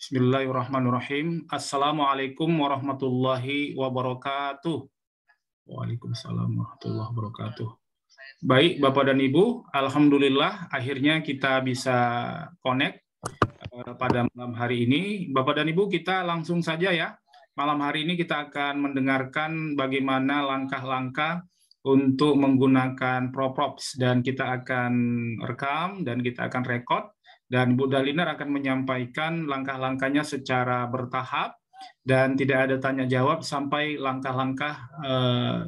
Bismillahirrahmanirrahim. Assalamualaikum warahmatullahi wabarakatuh. Waalaikumsalam warahmatullahi wabarakatuh. Baik, Bapak dan Ibu, alhamdulillah akhirnya kita bisa connect pada malam hari ini. Bapak dan Ibu, kita langsung saja ya. Malam hari ini kita akan mendengarkan bagaimana langkah-langkah untuk menggunakan ProProps, dan kita akan rekam dan kita akan record. Dan Bu Dahlinar akan menyampaikan langkah-langkahnya secara bertahap dan tidak ada tanya jawab sampai langkah-langkah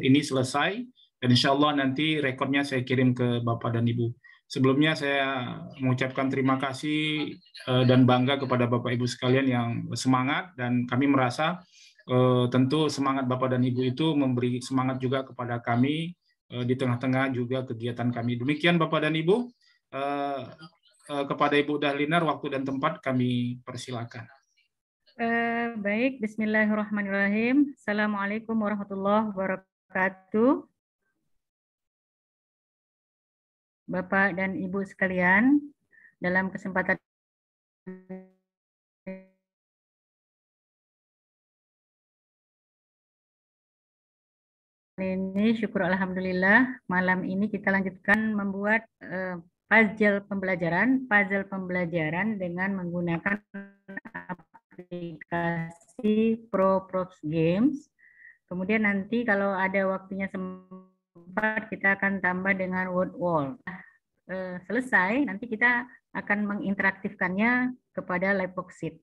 ini selesai. Dan insya Allah nanti rekodnya saya kirim ke Bapak dan Ibu. Sebelumnya saya mengucapkan terima kasih dan bangga kepada Bapak Ibu sekalian yang semangat, dan kami merasa tentu semangat Bapak dan Ibu itu memberi semangat juga kepada kami di tengah-tengah juga kegiatan kami. Demikian Bapak dan Ibu. Kepada Ibu Dahlinar, waktu dan tempat kami persilakan. Baik, bismillahirrahmanirrahim. Assalamualaikum warahmatullahi wabarakatuh. Bapak dan Ibu sekalian, dalam kesempatan ini, syukur alhamdulillah, malam ini kita lanjutkan membuat puzzle pembelajaran dengan menggunakan aplikasi ProProps Games. Kemudian nanti kalau ada waktunya sempat kita akan tambah dengan word wall. Selesai, nanti kita akan menginteraktifkannya kepada Liveworksheet.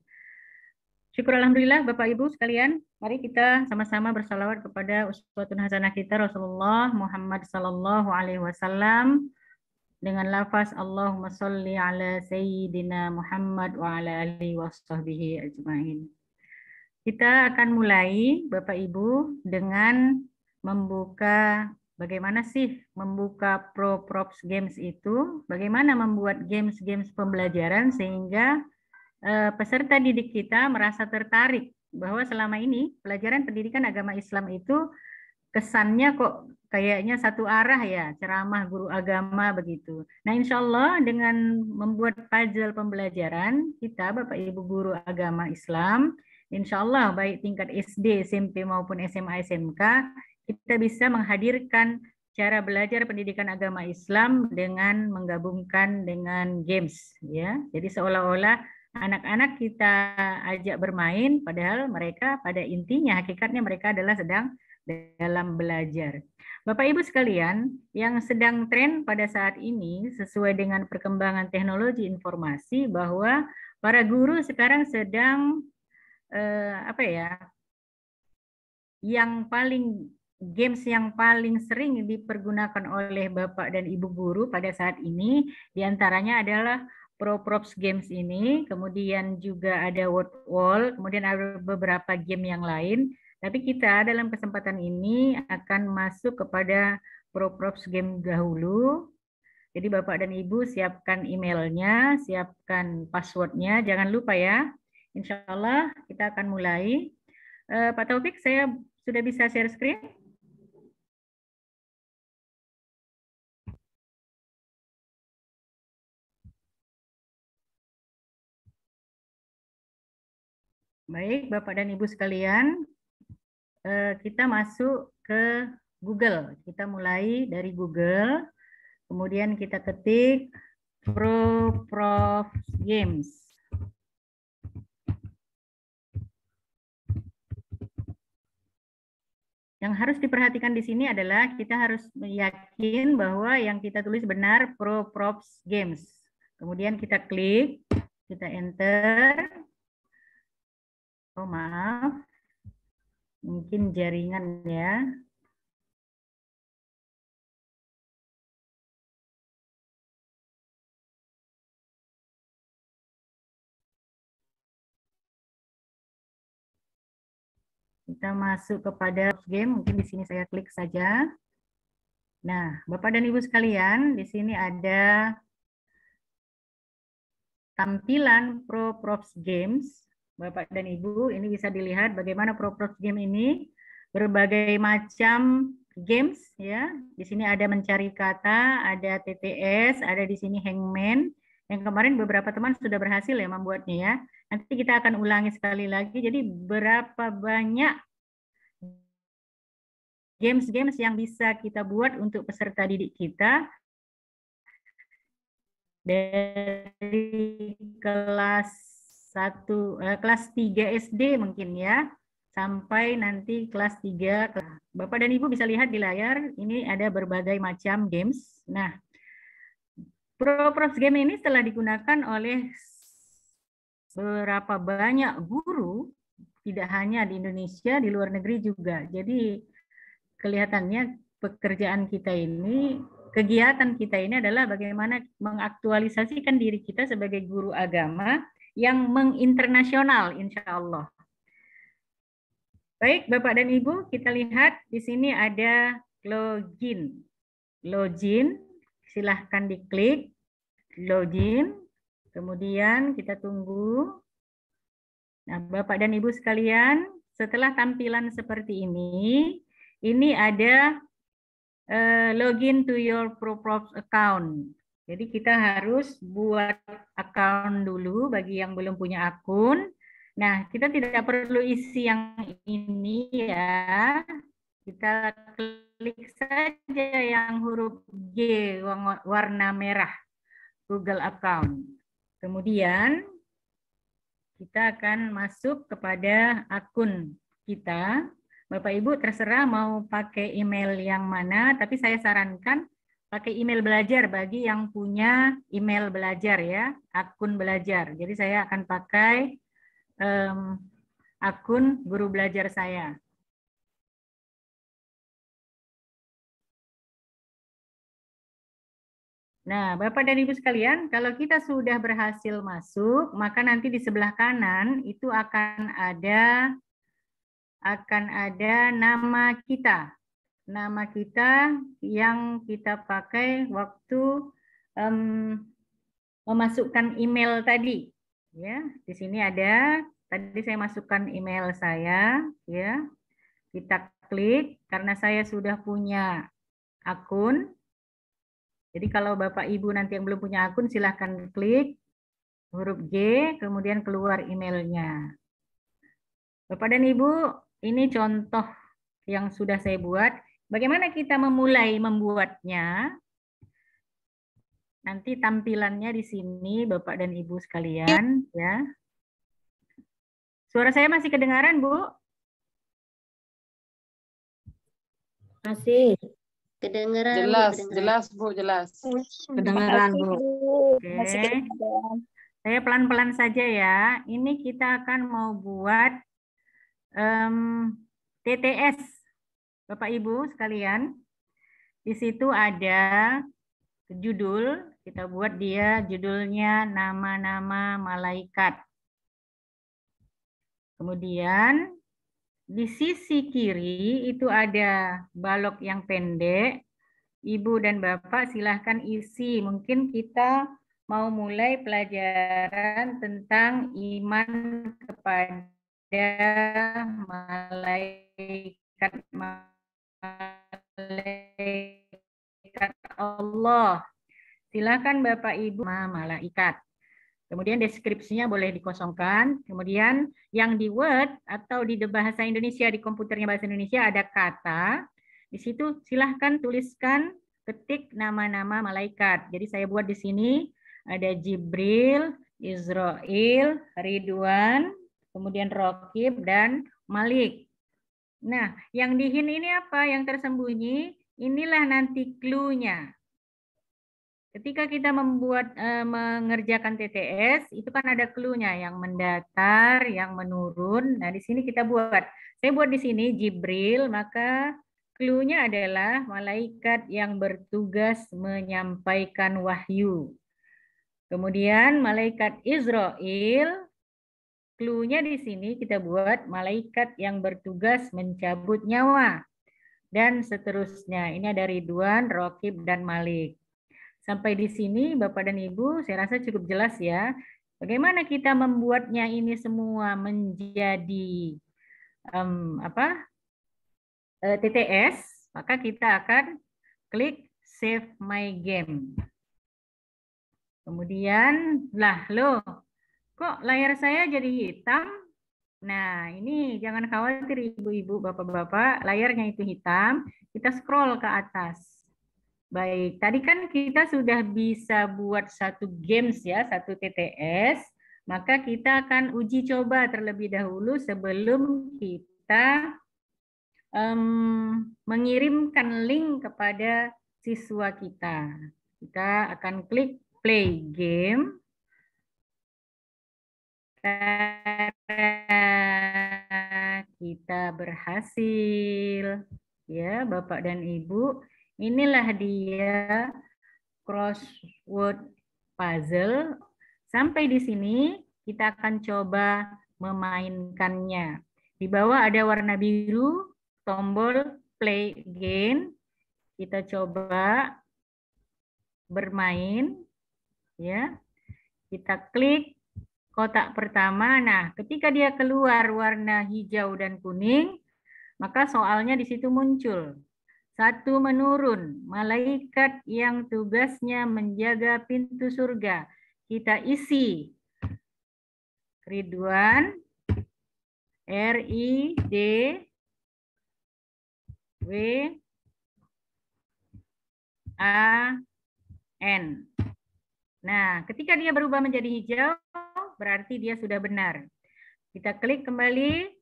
Syukur alhamdulillah Bapak Ibu sekalian, mari kita sama-sama bersalawat kepada uswatun hasanah kita Rasulullah Muhammad sallallahu alaihi wasallam dengan lafaz Allahumma sholli ala sayyidina Muhammad wa ala alihi washabbihi ajmain. Kita akan mulai Bapak Ibu dengan membuka bagaimana sih membuka ProProps Games itu, bagaimana membuat games-games pembelajaran sehingga peserta didik kita merasa tertarik bahwa selama ini pelajaran pendidikan agama Islam itu kesannya kok kayaknya satu arah ya, ceramah guru agama begitu. Nah, insya Allah dengan membuat puzzle pembelajaran kita Bapak Ibu guru agama Islam, insya Allah baik tingkat SD, SMP maupun SMA, SMK, kita bisa menghadirkan cara belajar pendidikan agama Islam dengan menggabungkan dengan games ya. Jadi seolah-olah anak-anak kita ajak bermain, padahal mereka pada intinya hakikatnya mereka adalah sedang dalam belajar. Bapak Ibu sekalian, yang sedang tren pada saat ini sesuai dengan perkembangan teknologi informasi bahwa para guru sekarang sedang games yang paling sering dipergunakan oleh Bapak dan Ibu guru pada saat ini diantaranya adalah ProProps Games ini, kemudian juga ada word wall, kemudian ada beberapa game yang lain. Tapi kita dalam kesempatan ini akan masuk kepada ProProps Game dahulu. Jadi Bapak dan Ibu siapkan emailnya, siapkan passwordnya, jangan lupa ya. Insya Allah kita akan mulai. Pak Taufik, saya sudah bisa share screen? Baik, Bapak dan Ibu sekalian, kita masuk ke Google. Kita mulai dari Google, kemudian kita ketik ProProps Games. Yang harus diperhatikan di sini adalah kita harus yakin bahwa yang kita tulis benar ProProps Games. Kemudian kita klik, kita enter. Oh maaf, mungkin jaringan ya. Kita masuk kepada game, mungkin di sini saya klik saja. Nah, Bapak dan Ibu sekalian, di sini ada tampilan ProProps Games. Bapak dan Ibu, ini bisa dilihat bagaimana ProProps Game ini berbagai macam games ya. Di sini ada mencari kata, ada TTS, ada di sini hangman. Yang kemarin beberapa teman sudah berhasil ya membuatnya ya. Nanti kita akan ulangi sekali lagi. Jadi berapa banyak games-games yang bisa kita buat untuk peserta didik kita dari kelas 3 SD mungkin ya, sampai nanti kelas 3. Bapak dan Ibu bisa lihat di layar, ini ada berbagai macam games. Nah, ProProf Game ini telah digunakan oleh berapa banyak guru, tidak hanya di Indonesia, di luar negeri juga. Jadi kelihatannya pekerjaan kita ini, kegiatan kita ini adalah bagaimana mengaktualisasikan diri kita sebagai guru agama yang menginternasional, insya Allah. Baik, Bapak dan Ibu, kita lihat di sini ada login. Login, silahkan diklik login. Kemudian kita tunggu. Nah, Bapak dan Ibu sekalian, setelah tampilan seperti ini ada login to your ProProf account. Jadi kita harus buat akun dulu bagi yang belum punya akun. Nah, kita tidak perlu isi yang ini ya. Kita klik saja yang huruf G warna merah, Google account. Kemudian kita akan masuk kepada akun kita. Bapak Ibu terserah mau pakai email yang mana, tapi saya sarankan pakai email belajar bagi yang punya email belajar ya, akun belajar. Jadi saya akan pakai akun guru belajar saya. Nah, Bapak dan Ibu sekalian, kalau kita sudah berhasil masuk, maka nanti di sebelah kanan itu akan ada nama kita. Nama kita yang kita pakai waktu memasukkan email tadi. Ya, di sini ada. Tadi saya masukkan email saya. Ya, kita klik karena saya sudah punya akun. Jadi kalau Bapak Ibu nanti yang belum punya akun, silahkan klik huruf G, kemudian keluar emailnya. Bapak dan Ibu, ini contoh yang sudah saya buat. Bagaimana kita memulai membuatnya? Nanti tampilannya di sini, Bapak dan Ibu sekalian, ya. Suara saya masih kedengaran, Bu? Masih kedengaran. Jelas, jelas Bu, jelas. Kedengaran Bu. Oke. Saya pelan-pelan saja ya. Ini kita akan mau buat TTS, Bapak Ibu sekalian. Di situ ada judul, kita buat dia judulnya nama-nama malaikat. Kemudian di sisi kiri itu ada balok yang pendek. Ibu dan Bapak silahkan isi. Mungkin kita mau mulai pelajaran tentang iman kepada malaikat Allah. Silakan Bapak Ibu malaikat. Kemudian deskripsinya boleh dikosongkan. Kemudian yang di Word atau di bahasa Indonesia, di komputernya bahasa Indonesia ada kata. Di situ silahkan tuliskan, ketik nama-nama malaikat. Jadi saya buat di sini ada Jibril, Israel, Ridwan, kemudian Raqib dan Malik. Nah, yang di hint ini apa? Yang tersembunyi, inilah nanti clue-nya. Ketika kita mengerjakan TTS, itu kan ada clue-nya, yang mendatar, yang menurun. Nah, di sini kita buat. Saya buat di sini Jibril, maka clue-nya adalah malaikat yang bertugas menyampaikan wahyu. Kemudian malaikat Israel, clue-nya di sini kita buat malaikat yang bertugas mencabut nyawa. Dan seterusnya. Ini ada Ridwan, Raqib, dan Malik. Sampai di sini Bapak dan Ibu saya rasa cukup jelas ya. Bagaimana kita membuatnya ini semua menjadi TTS, maka kita akan klik Save My Game. Kemudian, Kok layar saya jadi hitam? Nah, ini jangan khawatir ibu-ibu, bapak-bapak, layarnya itu hitam, kita scroll ke atas. Baik, tadi kan kita sudah bisa buat satu games ya, satu TTS, maka kita akan uji coba terlebih dahulu sebelum kita mengirimkan link kepada siswa kita. Kita akan klik play game. Kita berhasil ya Bapak dan Ibu, inilah dia crossword puzzle. Sampai di sini kita akan coba memainkannya. Di bawah ada warna biru, tombol play game. Kita coba bermain ya. Kita klik kotak pertama. Nah, ketika dia keluar warna hijau dan kuning, maka soalnya di situ muncul. 1 menurun, malaikat yang tugasnya menjaga pintu surga. Kita isi. Ridwan, R-I-D-W-A-N. Nah, ketika dia berubah menjadi hijau, berarti dia sudah benar. Kita klik kembali.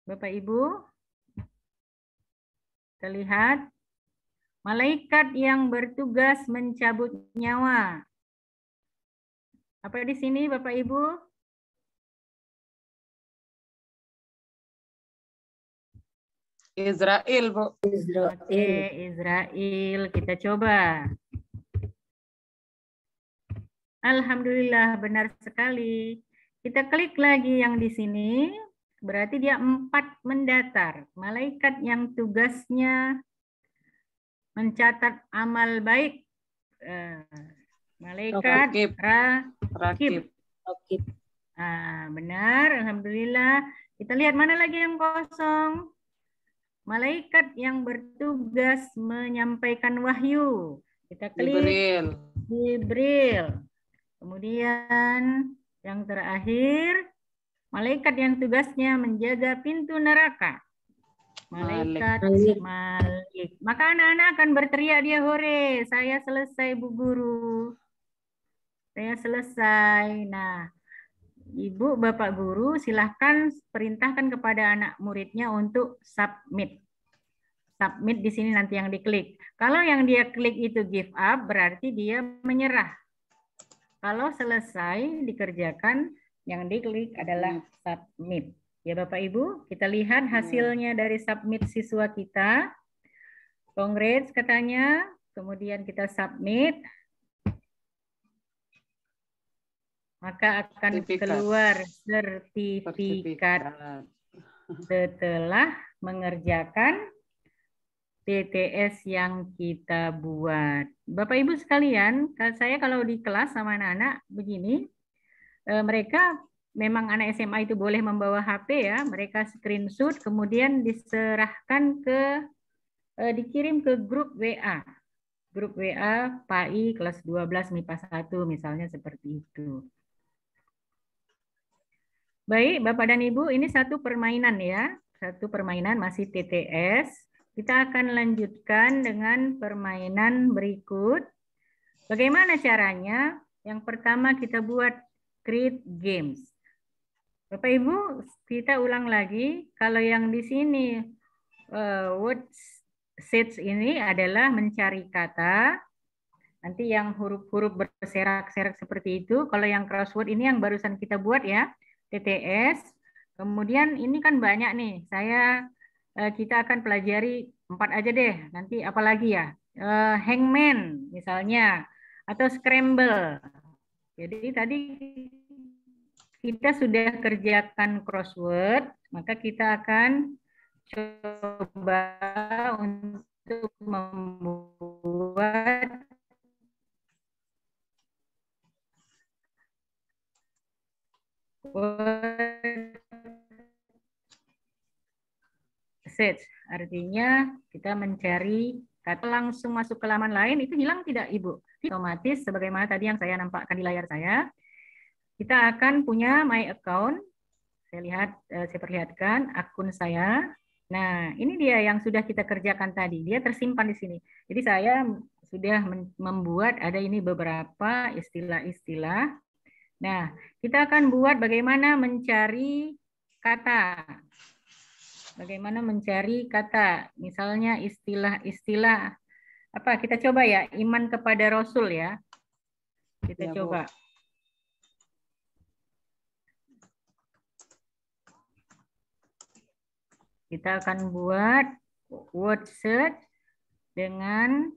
Bapak Ibu, kita lihat malaikat yang bertugas mencabut nyawa. Apa di sini Bapak Ibu? Israel, Bu. Oke, Israel. Kita coba. Alhamdulillah, benar sekali. Kita klik lagi yang di sini. Berarti dia 4 mendatar. Malaikat yang tugasnya mencatat amal baik. Malaikat Rakib. Benar, Alhamdulillah. Kita lihat mana lagi yang kosong. Malaikat yang bertugas menyampaikan wahyu. Kita klik Jibril. Kemudian yang terakhir, malaikat yang tugasnya menjaga pintu neraka. Malaikat Malik. Maka anak-anak akan berteriak dia, hore, saya selesai Bu Guru. Saya selesai. Nah, Ibu, Bapak Guru, silahkan perintahkan kepada anak muridnya untuk submit. Submit di sini nanti yang diklik. Kalau yang dia klik itu give up, berarti dia menyerah. Kalau selesai dikerjakan, yang diklik adalah submit. Ya Bapak Ibu, kita lihat hasilnya dari submit siswa kita. Congrats katanya, kemudian kita submit. Maka akan keluar sertifikat setelah mengerjakan TTS yang kita buat. Bapak Ibu sekalian, saya kalau di kelas sama anak-anak begini, mereka memang anak SMA itu boleh membawa HP ya, mereka screenshot kemudian diserahkan dikirim ke grup WA. Grup WA PAI kelas 12 MIPA 1 misalnya seperti itu. Baik, Bapak dan Ibu, ini satu permainan ya. Satu permainan masih TTS. Kita akan lanjutkan dengan permainan berikut. Bagaimana caranya? Yang pertama kita buat create games. Bapak Ibu, kita ulang lagi. Kalau yang di sini word search ini adalah mencari kata. Nanti yang huruf-huruf berserak-serak seperti itu. Kalau yang crossword ini yang barusan kita buat ya. TTS, kemudian ini kan banyak nih. Kita akan pelajari 4 aja deh. Nanti apalagi ya? Hangman misalnya atau scramble. Jadi tadi kita sudah kerjakan crossword, maka kita akan coba untuk membuat search, artinya kita mencari kata langsung masuk ke halaman lain, itu hilang tidak Ibu? Otomatis sebagaimana tadi yang saya nampakkan di layar saya, kita akan punya my account. Saya perlihatkan akun saya. Nah, ini dia yang sudah kita kerjakan tadi. Dia tersimpan di sini. Jadi saya sudah membuat ada ini beberapa istilah-istilah. Nah, kita akan buat bagaimana mencari kata. Bagaimana mencari kata. Misalnya istilah-istilah apa? Kita coba ya, iman kepada Rasul ya. Kita Ya, coba. Bu. Kita akan buat word search dengan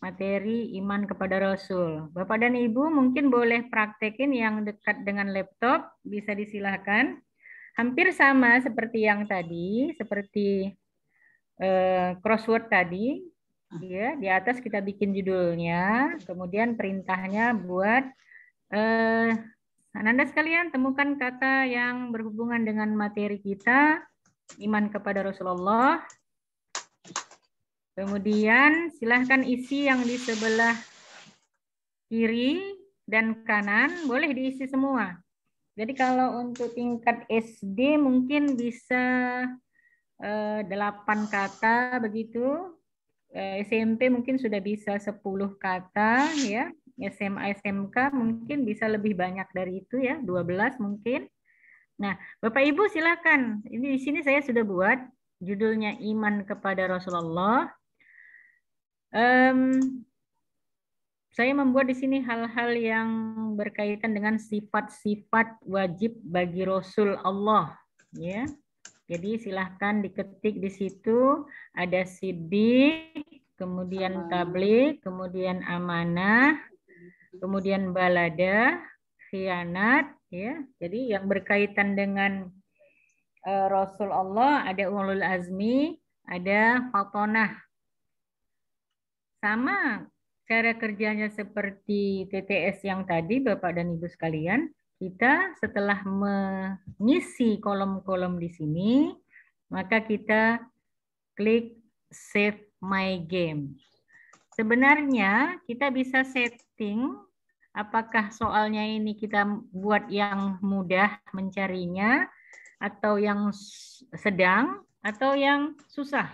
materi iman kepada Rasul. Bapak dan Ibu mungkin boleh praktekin yang dekat dengan laptop, bisa disilahkan. Hampir sama seperti yang tadi, seperti crossword tadi. Ya, di atas kita bikin judulnya, kemudian perintahnya buat Anda sekalian temukan kata yang berhubungan dengan materi kita, iman kepada Rasulullah. Kemudian silahkan isi yang di sebelah kiri dan kanan, boleh diisi semua. Jadi kalau untuk tingkat SD mungkin bisa 8 kata begitu. SMP mungkin sudah bisa 10 kata ya. SMA SMK mungkin bisa lebih banyak dari itu ya, 12 mungkin. Nah, Bapak Ibu silakan. Ini di sini saya sudah buat judulnya iman kepada Rasulullah. Saya membuat di sini hal-hal yang berkaitan dengan sifat-sifat wajib bagi Rasul Allah, ya. Jadi silahkan diketik di situ, ada siddiq, kemudian tabligh, kemudian amanah, kemudian balada, khianat, ya. Jadi yang berkaitan dengan Rasul Allah ada ulul azmi, ada fatonah. Sama cara kerjanya seperti TTS yang tadi Bapak dan Ibu sekalian. Kita setelah mengisi kolom-kolom di sini, maka kita klik Save My Game. Sebenarnya kita bisa setting apakah soalnya ini kita buat yang mudah mencarinya, atau yang sedang, atau yang susah.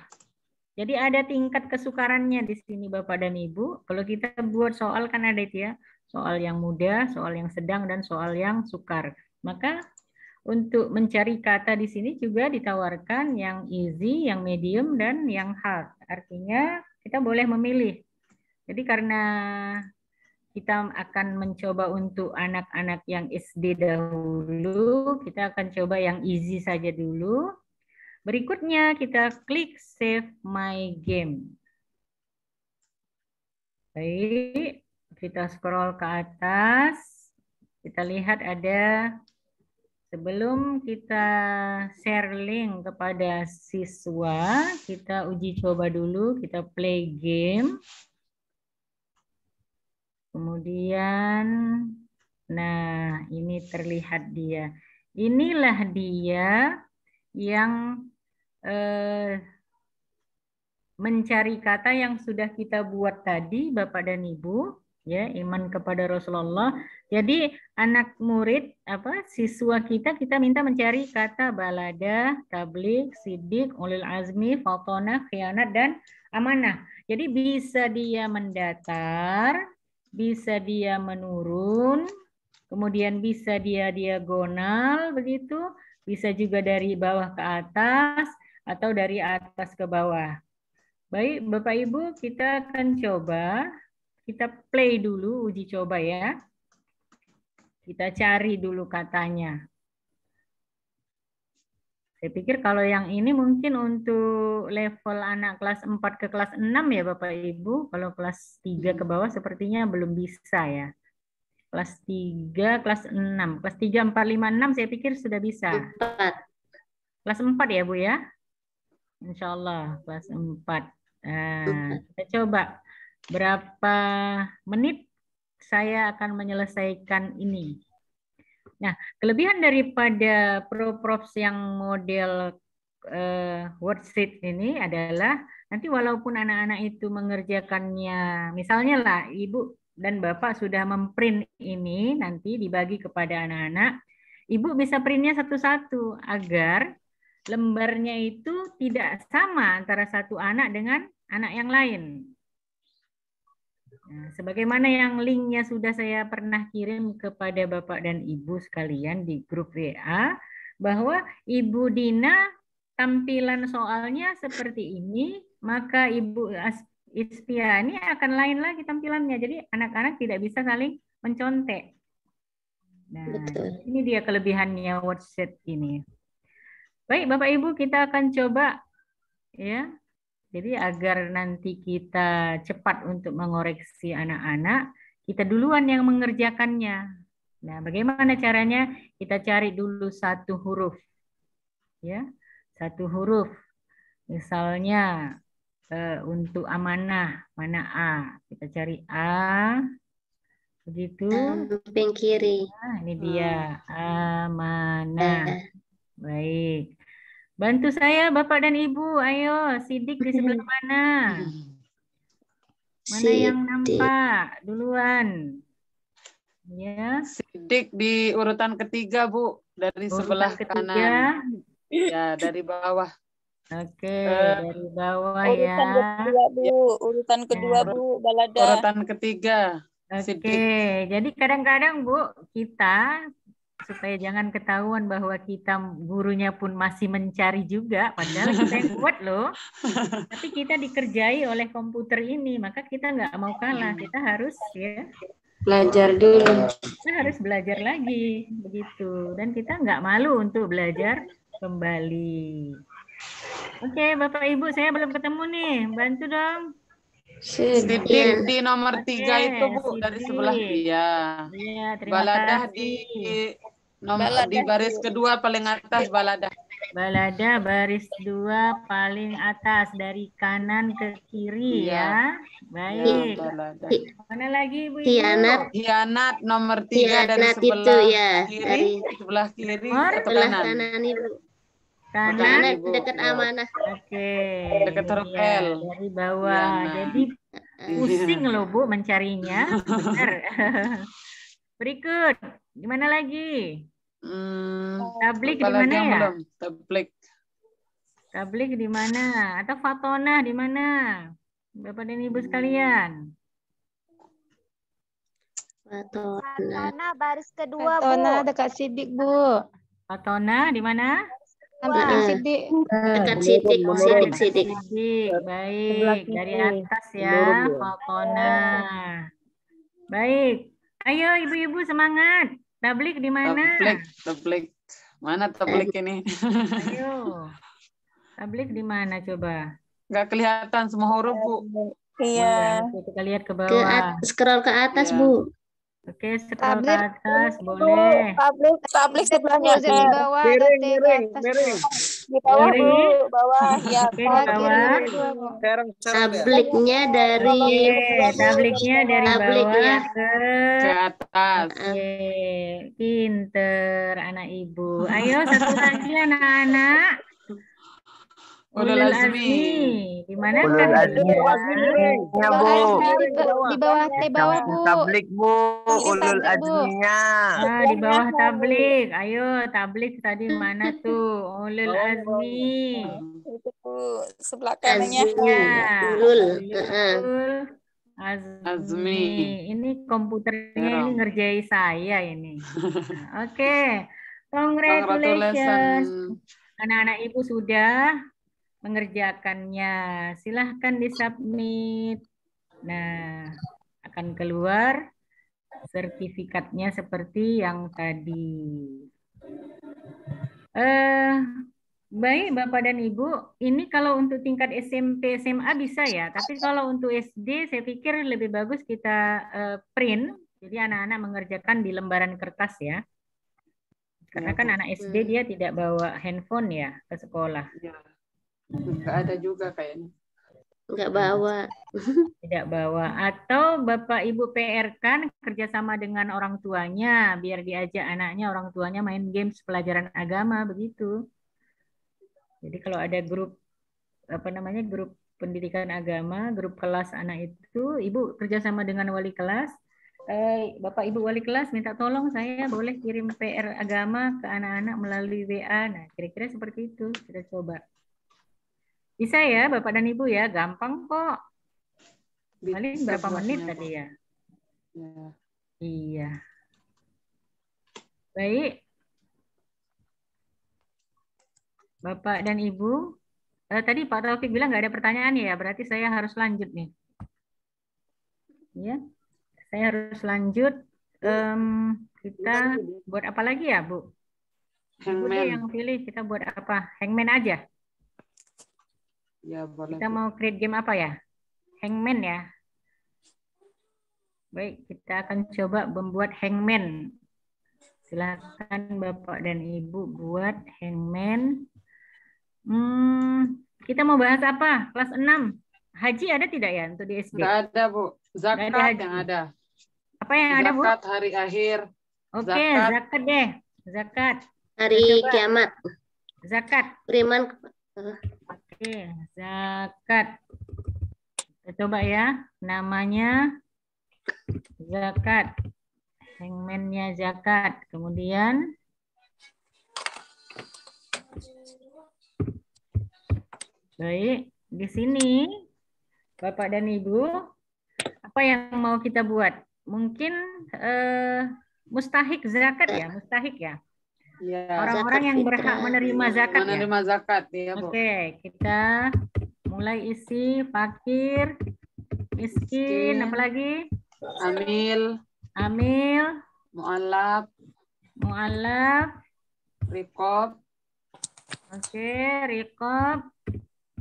Jadi ada tingkat kesukarannya di sini Bapak dan Ibu. Kalau kita buat soal kan ada itu ya. Soal yang mudah, soal yang sedang, dan soal yang sukar. Maka untuk mencari kata di sini juga ditawarkan yang easy, yang medium, dan yang hard. Artinya kita boleh memilih. Jadi karena kita akan mencoba untuk anak-anak yang SD dahulu, kita akan coba yang easy saja dulu. Berikutnya kita klik Save My Game. Baik, kita scroll ke atas. Kita lihat ada, sebelum kita share link kepada siswa, kita uji coba dulu, kita play game. Kemudian, nah ini terlihat dia. Inilah dia yang mencari kata yang sudah kita buat tadi Bapak dan Ibu, ya, iman kepada Rasulullah. Jadi anak murid siswa kita minta mencari kata balada, tabligh, siddiq, ulil azmi, fatonah, khianat, dan amanah. Jadi bisa dia mendatar, bisa dia menurun, kemudian bisa dia diagonal begitu, bisa juga dari bawah ke atas atau dari atas ke bawah. Baik, Bapak Ibu, kita akan coba, kita play dulu uji coba ya. Kita cari dulu katanya. Saya pikir kalau yang ini mungkin untuk level anak kelas 4 ke kelas 6 ya Bapak Ibu. Kalau kelas 3 ke bawah sepertinya belum bisa ya. Kelas 3, kelas 6. Kelas 3, 4, 5, 6 saya pikir sudah bisa. 4. Kelas 4 ya Bu ya? Insya Allah kelas 4. Nah, kita coba berapa menit saya akan menyelesaikan ini. Nah, kelebihan daripada ProProfs yang model worksheet ini adalah nanti walaupun anak-anak itu mengerjakannya, misalnya lah Ibu dan Bapak sudah memprint ini, nanti dibagi kepada anak-anak, Ibu bisa printnya satu-satu agar lembarnya itu tidak sama antara satu anak dengan anak yang lain. Nah, sebagaimana yang linknya sudah saya pernah kirim kepada Bapak dan Ibu sekalian di grup WA, bahwa Ibu Dina tampilan soalnya seperti ini, maka Ibu Ispiani akan lain lagi tampilannya. Jadi anak-anak tidak bisa saling mencontek. Nah, Betul. ini dia kelebihannya worksheet ini. Baik, Bapak Ibu, kita akan coba ya. Jadi agar nanti kita cepat untuk mengoreksi anak-anak, kita duluan yang mengerjakannya. Nah, bagaimana caranya? Kita cari dulu satu huruf. Ya, satu huruf. Misalnya untuk amanah, mana A? Kita cari A. Begitu. Samping kiri. Nah, ini dia amanah. Baik. Bantu saya Bapak dan Ibu, ayo Sidik di sebelah mana? Mana yang nampak duluan? Ya. Sidik di urutan ketiga, Bu, dari Urutan sebelah ketiga. kanan. Ya, dari bawah. Oke, dari bawah ya. Urutan kedua, Bu. Urutan kedua, Bu. Balada. Urutan ketiga. Oke, jadi kadang-kadang Bu, kita supaya jangan ketahuan bahwa kita gurunya pun masih mencari juga, padahal kita yang buat loh. Tapi kita dikerjai oleh komputer ini, maka kita nggak mau kalah. Kita harus ya Belajar dulu. kita harus belajar lagi begitu. Dan kita nggak malu untuk belajar kembali. Oke, Bapak Ibu, saya belum ketemu nih. Bantu dong. Sidik di nomor 3 itu, Bu, dari Sidik. sebelah dia. Iya, terima Baladah kasih. di baris kedua paling atas, Baladah. Balada baris 2 paling atas dari kanan ke kiri ya. Baik. Baladah. Mana lagi Bu Ibu? Hianat nomor 3 dari Hianat sebelah itu ya, kiri, dari sebelah kiri Nomor? atau sebelah kanan? kanan Ibu. Kanan. Kanan Ibu. dekat amanah. Oke. Dekat ini huruf dia, L. dari bawah. Hianat. Jadi pusing loh Bu mencarinya. Benar. Berikut. Gimana lagi? Tablik di mana ya? Belum. Tablik. Tablik di mana? Atau Fatona di mana? Bapak dan Ibu sekalian. Fatona. baris kedua, Fatona Bu. dekat Sidik, Bu. Fatona di mana? Samping Sidik. Dekat sidik, sidik, sidik. Sidik. Baik, dari atas ya, Fatona. Baik. Ayo ibu-ibu semangat. Tablik di mana? Tablik. Mana tablik ini? Ayo. Tablik di mana coba? Nggak kelihatan semua huruf, Bu. Iya. Oke, kita lihat ke Ke bawah. scroll ke atas, Iya. Bu. Oke, scroll ke Tablik. atas boleh. Tablik sebelahnya, Bu, di bawah ada T di atas, Bu. Di bawah, Kiri. Bu. Bawah. Ya, Oke, di Bawah kiri bawah. nomor 2, Bu. Tabliknya dari Oke, tabliknya dari Tabliknya. bawah ke Ke atas. Oke, pinter anak ibu. Ayo satu lagi anak-anak. Ulul Ulul azmi. azmi. Di mana Ulul kan azmi. dia? Ya, Ulul Bu. azmi di bawah T bawah, Bu. Tablik, Bu. Ini Ulul tablik, Bu. azminya. Ah, di bawah tablik. Ayo, tablik tadi mana tuh? Ulul azmi. Itu, Bu. Sebelah kanannya. Azmi. Ya. Ulul. Ulul azmi. Ini komputernya ini ngerjai saya ini. Nah, oke. Congratulations. Anak-anak ibu sudah mengerjakannya. Silahkan disubmit. Nah, akan keluar sertifikatnya seperti yang tadi. Baik Bapak dan Ibu, ini kalau untuk tingkat SMP, SMA bisa ya. Tapi kalau untuk SD saya pikir lebih bagus kita print. Jadi anak-anak mengerjakan di lembaran kertas ya. Karena kan anak SD dia tidak bawa handphone ya ke sekolah. Ya. Nggak ada juga kayaknya. Nggak bawa. Tidak bawa. Atau Bapak Ibu PR kan kerjasama dengan orang tuanya biar diajak anaknya orang tuanya main games pelajaran agama begitu. Jadi kalau ada grup grup pendidikan agama, grup kelas anak itu, Ibu kerjasama dengan wali kelas. Bapak Ibu wali kelas minta tolong saya boleh kirim PR agama ke anak-anak melalui WA. Nah, kira-kira seperti itu. Kita coba. Bisa ya Bapak dan Ibu ya, gampang kok. Paling berapa menit tadi ya? Iya. Baik. Bapak dan Ibu, tadi Pak Taufik bilang nggak ada pertanyaan ya, berarti saya harus lanjut nih. Ya. Saya harus lanjut. Kita buat apa lagi ya, Bu? Ibu deh yang pilih, kita buat apa? Hangman aja. Ya, boleh. Kita mau create game apa ya? Hangman ya. Baik, kita akan coba membuat hangman. Silakan Bapak dan Ibu buat hangman. Kita mau bahas apa? Kelas 6. Haji ada tidak ya untuk di SD? Nggak ada, Bu. Zakat yang ada. Apa yang ada, Bu? Zakat hari akhir. Oke, zakat deh. Zakat. Hari kiamat. Zakat. Beriman. Oke, zakat. Kita coba ya. Namanya zakat. Hangman-nya zakat. Kemudian baik, di sini Bapak dan Ibu, apa yang mau kita buat? Mungkin mustahik zakat ya, mustahik ya. Orang-orang yang berhak menerima zakat ya. Menerima zakat ya, Bu. Oke, kita mulai isi fakir, miskin, apalagi? Amil, mu'allaf, riqab. Oke, riqab.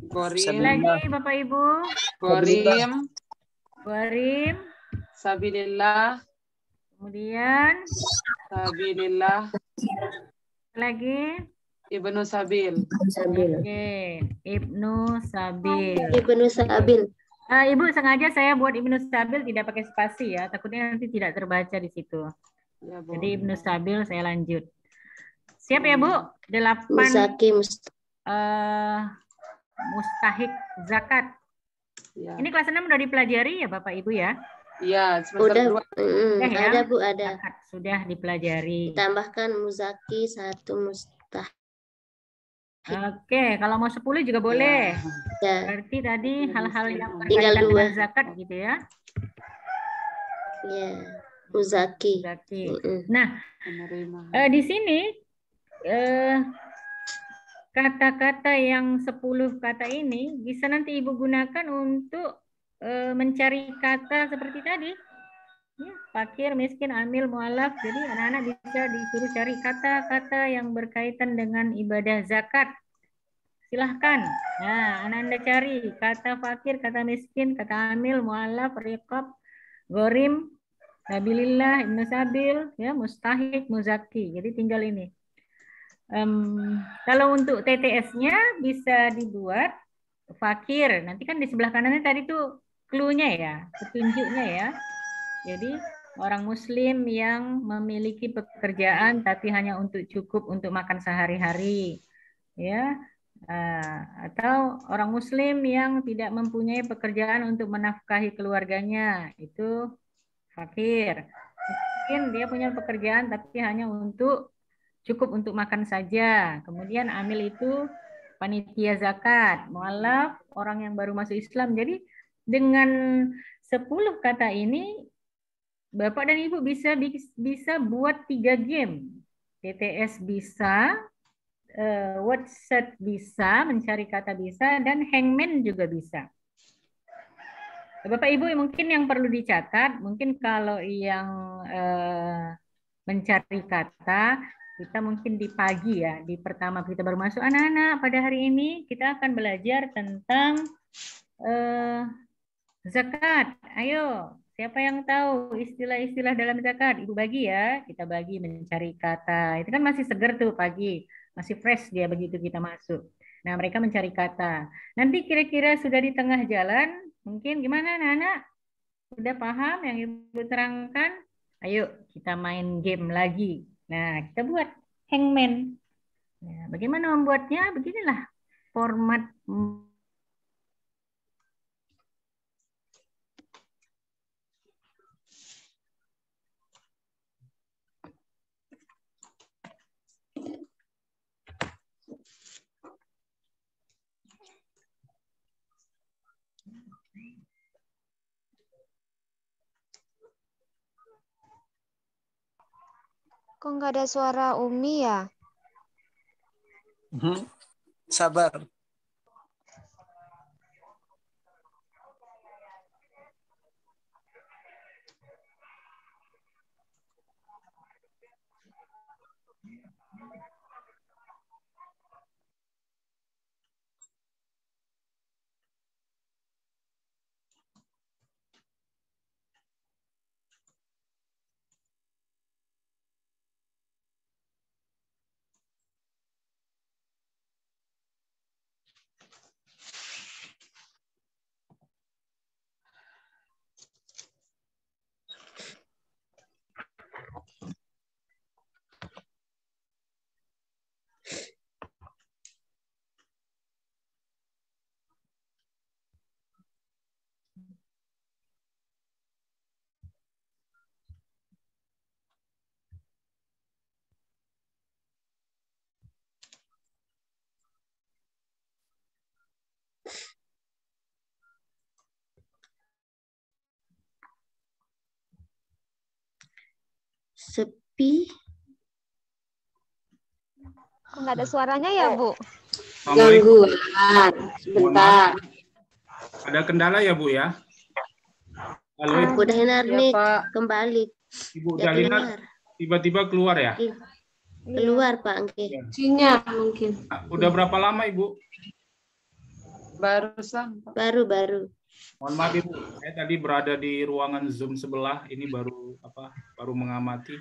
Gorim. Lagi Bapak Ibu. Gorim. Sabilillah. Kemudian. Sabilillah. Lagi. Ibnu Sabil. Oke, Ibnu Sabil. Ibu sengaja saya buat Ibnu Sabil tidak pakai spasi ya, takutnya nanti tidak terbaca di situ. Ya, Bu. Jadi Ibnu Sabil saya lanjut. Siap ya Bu? 8 mustahik zakat. Ya. Ini kelas 6 udah dipelajari ya Bapak Ibu ya? Iya, semester 2. Sudah ya? Ada Bu, ada. Zakat sudah dipelajari. Tambahkan muzaki 1 mustahik. Oke, kalau mau 10 juga boleh. Ya. Berarti tadi hal-hal yang Tinggal berkaitan 2 dengan zakat gitu ya? Ya, muzaki. Nah, di sini kata-kata yang 10 kata ini bisa nanti Ibu gunakan untuk mencari kata seperti tadi. Ya, fakir, miskin, amil, mu'alaf. Jadi anak-anak bisa disuruh cari kata-kata yang berkaitan dengan ibadah zakat. Silahkan. Nah, anak-anak cari kata fakir, kata miskin, kata amil, mu'alaf, riqab, gorim, sabilillah, ibnu sabil, ya, mustahik, muzaki. Jadi tinggal ini. Kalau untuk TTS-nya bisa dibuat fakir. Nanti kan di sebelah kanannya tadi tuh clue-nya ya, petunjuknya ya. Jadi orang Muslim yang memiliki pekerjaan tapi hanya cukup untuk makan sehari-hari, ya, atau orang Muslim yang tidak mempunyai pekerjaan untuk menafkahi keluarganya, itu fakir. Mungkin dia punya pekerjaan tapi hanya cukup untuk makan saja. Kemudian amil itu panitia zakat, mu'alaf orang yang baru masuk Islam. Jadi dengan 10 kata ini Bapak dan Ibu bisa buat 3 game. TTS bisa, word search bisa, mencari kata bisa, dan hangman juga bisa. Bapak Ibu mungkin yang perlu dicatat, mungkin kalau yang mencari kata, kita mungkin di pagi ya, di pertama kita baru masuk, anak-anak pada hari ini kita akan belajar tentang zakat. Ayo. Siapa yang tahu istilah-istilah dalam zakat? Ibu bagi ya, kita bagi mencari kata. Itu kan masih seger tuh pagi, masih fresh dia begitu kita masuk. Nah, mereka mencari kata. Nanti kira-kira sudah di tengah jalan, mungkin gimana anak-anak? Sudah paham yang Ibu terangkan? Ayo kita main game lagi. Nah, kita buat hangman. Nah, bagaimana membuatnya? Beginilah. format Kok nggak ada suara Umi ya? Sabar. Sepi. Kok nggak ada suaranya ya, Bu? Assalamualaikum. Gangguan. Sebentar. Ada kendala ya Bu ya? Halo Ibu, Udah Hinarni kembali. Ibu Ya, Dalina keluar. tiba-tiba keluar ya? Keluar Pak Angki. Sinyal mungkin. Udah berapa lama Ibu? Barusan, Pak. Baru. Mohon maaf Ibu, saya tadi berada di ruangan Zoom sebelah, ini baru mengamati.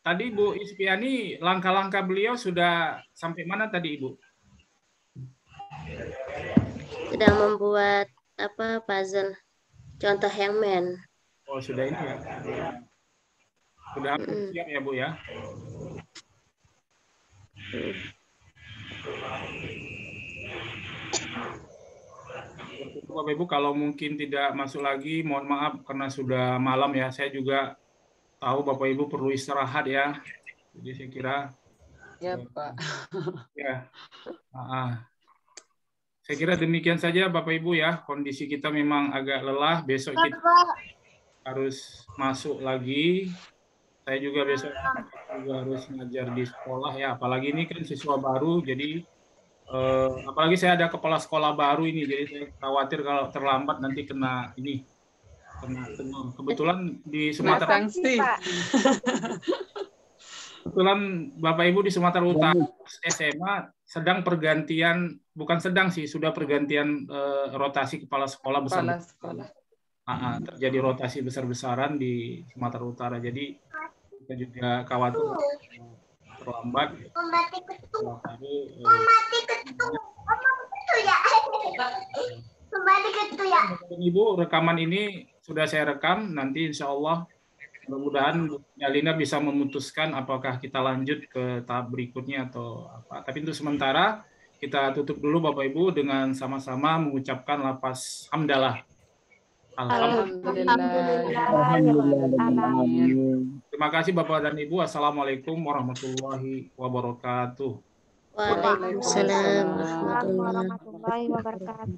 Tadi Bu Ispiani, langkah-langkah beliau sudah sampai mana tadi Ibu? Sedang membuat puzzle. Contoh hangman. Oh sudah ini ya? Sudah hampir siap ya Bu ya? Bapak Ibu, kalau mungkin tidak masuk lagi, mohon maaf karena sudah malam ya. Saya juga tahu Bapak Ibu perlu istirahat ya. Jadi saya kira Ya, Pak. ya. Saya kira demikian saja Bapak Ibu ya. Kondisi kita memang agak lelah. Besok kita harus masuk lagi. Saya juga besok harus ngajar di sekolah ya. Apalagi ini kan siswa baru, jadi apalagi saya ada kepala sekolah baru ini, jadi saya khawatir kalau terlambat nanti kena kebetulan di Sumatera. Kebetulan Bapak Ibu di Sumatera Utara SMA sedang pergantian, bukan sedang sih, sudah pergantian rotasi kepala sekolah besar. Terjadi rotasi besar-besaran di Sumatera Utara. Jadi kita juga khawatir terlambat. Ibu, rekaman ini sudah saya rekam. Nanti insya Allah mudah-mudahan Bu Dalina bisa memutuskan apakah kita lanjut ke tahap berikutnya atau apa. Tapi untuk sementara kita tutup dulu Bapak Ibu dengan sama-sama mengucapkan lafaz hamdalah. Terima kasih Bapak dan Ibu. Assalamualaikum warahmatullahi wabarakatuh. Waalaikumsalam Warahmatullahi wabarakatuh.